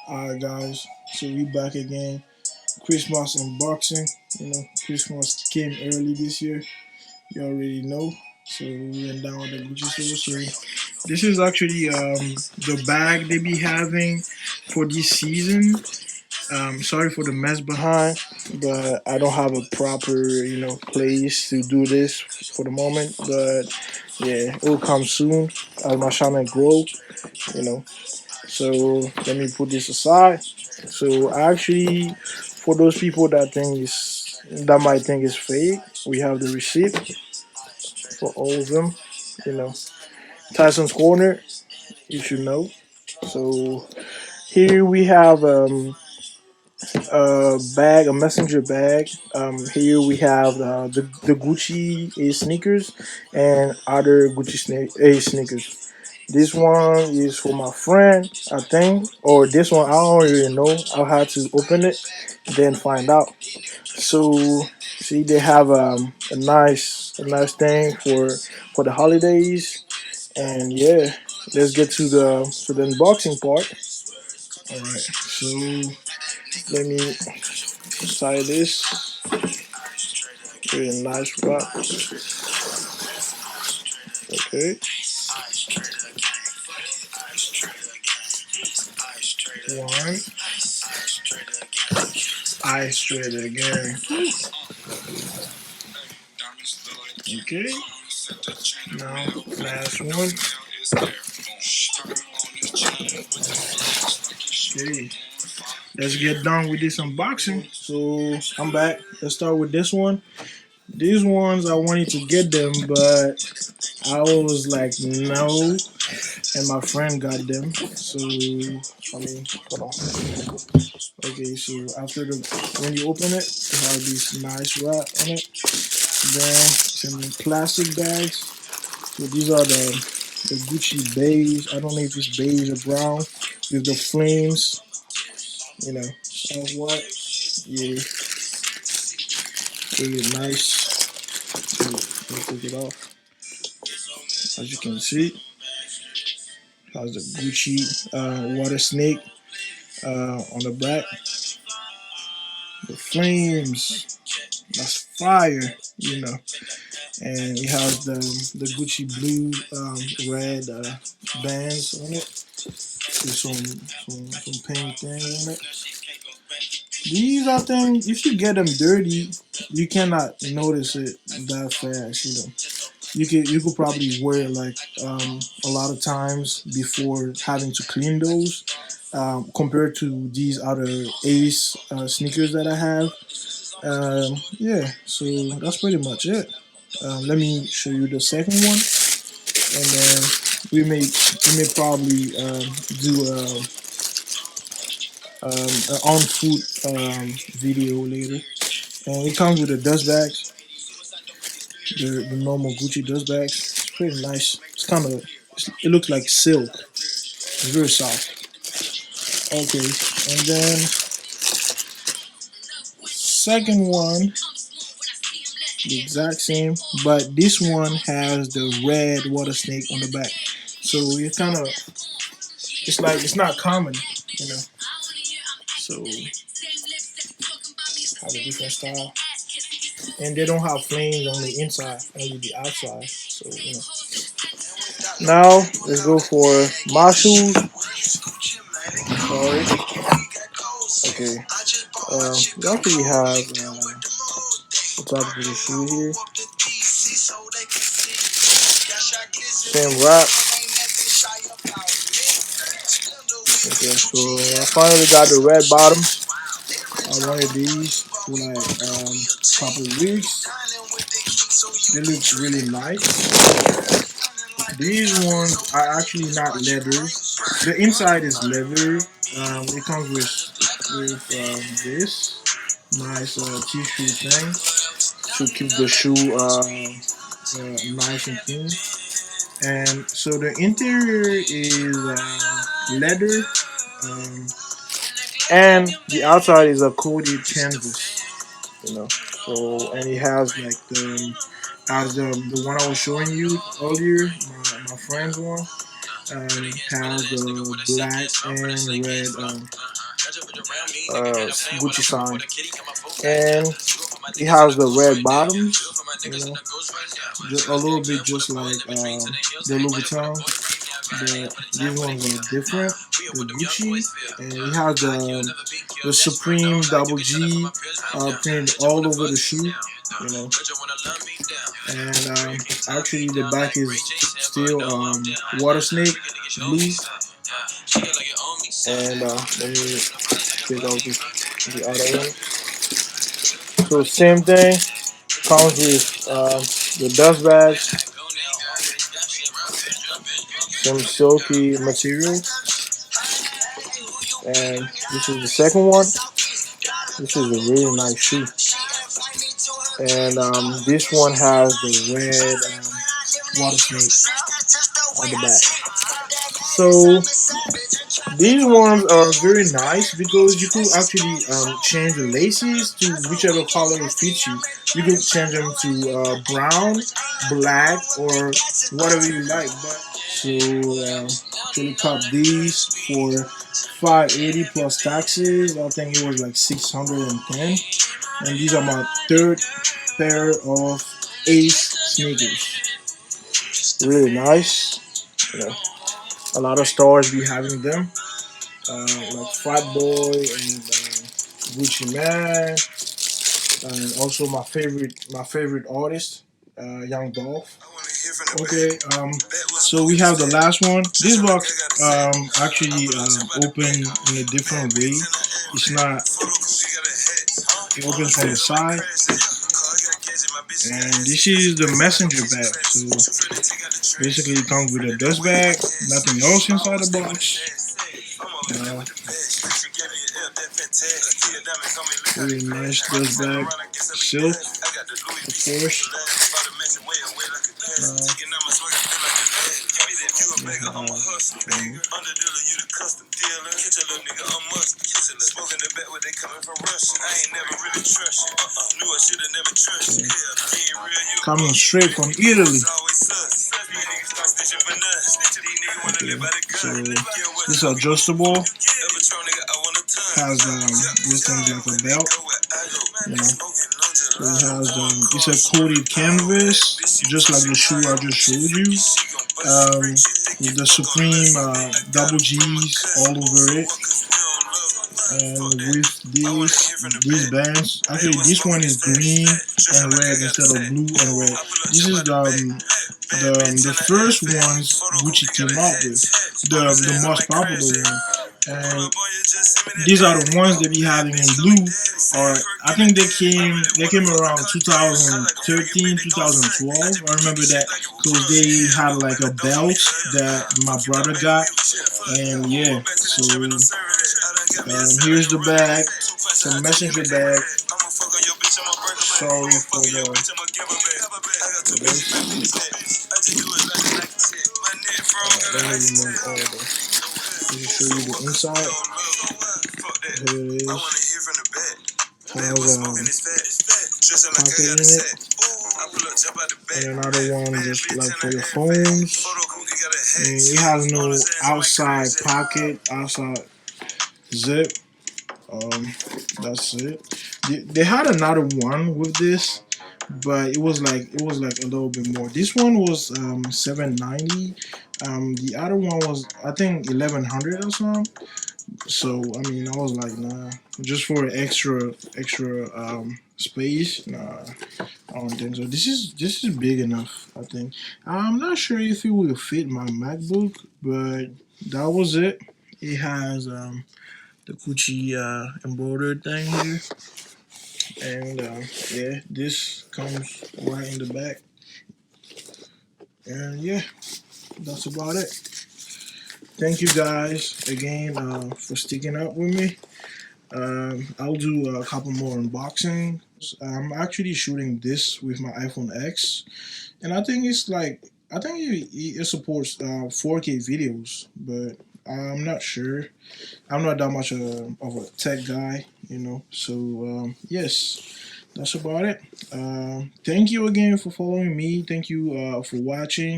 Alright guys, so we back again. Christmas unboxing. Christmas came early this year. You already know. So we went down with the Gucci store. So this is actually the bag they be having for this season. Sorry for the mess behind, but I don't have a proper place to do this for the moment. But yeah, it will come soon as my channel grow. You know. So let me put this aside. So actually, for those people that might think it's fake, we have the receipt for all of them. You know, Tyson's Corner, you should know. So here we have a bag, a messenger bag. Here we have the Gucci A sneakers and other A sneakers. This one is for my friend, I think, or this one I don't really know. I'll have to open it, then find out. So see, they have a nice thing for the holidays, and yeah, let's get to the unboxing part. All right, so let me tie this with a nice wrap. Okay, one, I straight again. Okay, now last one. Okay, let's get done with this unboxing. So I'm back. Let's start with this one. These ones I wanted to get them, but I was like no, and my friend got them. So I mean, hold on. Okay, so after the when you open it, it has this nice wrap on it. Then some plastic bags. So these are the Gucci beige. I don't know if it's beige or brown with the flames. You know, of what? Yeah, really nice. So let me take it off. As you can see, has the Gucci water snake on the back. The flames, that's fire, you know. And it has the Gucci blue, red bands on it. With some pink things on it. These I think if you get them dirty, you cannot notice it that fast. You could probably wear it like a lot of times before having to clean those. Compared to these other Ace sneakers that I have. Yeah, so that's pretty much it. Let me show you the second one, and then we may probably do an on foot video later. And it comes with the dust bags, the normal Gucci dust bags. It's pretty nice. It looks like silk. It's very soft. Okay, and then second one, the exact same, but this one has the red water snake on the back. So it's not common, you know. So have a different style, and they don't have flames on the inside, only the outside. So now let's go for my shoes. Sorry. Okay. We actually have the top of the shoe here. Same wrap. Okay, so I finally got the red bottoms. I wanted these for like a couple of weeks. They look really nice. These ones are actually not leather. The inside is leather. It comes with this nice tissue thing to keep the shoe nice and clean. And so the interior is leather, um, and the outside is a coated canvas. You know, so and it has like the as the one I was showing you earlier, my friend's one. has the black and red Gucci sign, and it has the red bottoms. You know, just a little bit just like the Louis Vuitton, but these ones are different. The Gucci, and it has the Supreme Double G printed all over the shoe. You know, and actually the back is still water snake blue. And let me take out the other one. So same thing comes with the dust bags, some silky material, and this is the second one. This is a really nice shoe, and this one has the red water snake on the back. So these ones are very nice because you could actually change the laces to whichever color it fits you. You could change them to brown, black, or whatever you like. But so actually cop these for 580 plus taxes. I think it was like 610. And these are my third pair of Ace sneakers. Really nice. You know, a lot of stores be having them. Like Fat Boy and Gucci Man, and also my favorite artist, Young Dolph. Okay, so we have the last one. This box actually open in a different way. It's not. It opens from the side, and this is the messenger bag. So basically, it comes with a dust bag, nothing else inside the box. Uh, Really nice dust bag, silk, of course. Coming straight from Italy. Okay, so this is adjustable. Has this thing like a belt. You know, so it has it's a coated canvas, just like the shoe I just showed you. With the Supreme double G's all over it. And with these bands, actually this one is green and red instead of blue and red. This is the first ones Gucci came out with, the most popular one. And these are the ones they be having in blue. Or I think they came around 2013, 2012. I remember that because they had like a belt that my brother got, and yeah. So here's the bag, the messenger bag. Sorry for this. Let me remove all of this. Let me show you the inside. Here it is. Has pocket in it, and another one just like for your phones. And it has no outside pocket, outside zip. That's it. They had another one with this, but it was like a little bit more. This one was 790. The other one was I think 1100 or something. So I mean, I was like, nah, just for extra space. Nah, I don't think so. This is big enough. I think. I'm not sure if it will fit my MacBook, but that was it. It has the Gucci embroidered thing here, and yeah, this comes right in the back, and yeah, that's about it. Thank you guys again for sticking up with me. I'll do a couple more unboxings. I'm actually shooting this with my iPhone X, and I think it supports 4K videos, but I'm not sure. I'm not that much of a tech guy, you know. So yes, that's about it. Thank you again for following me. Thank you for watching.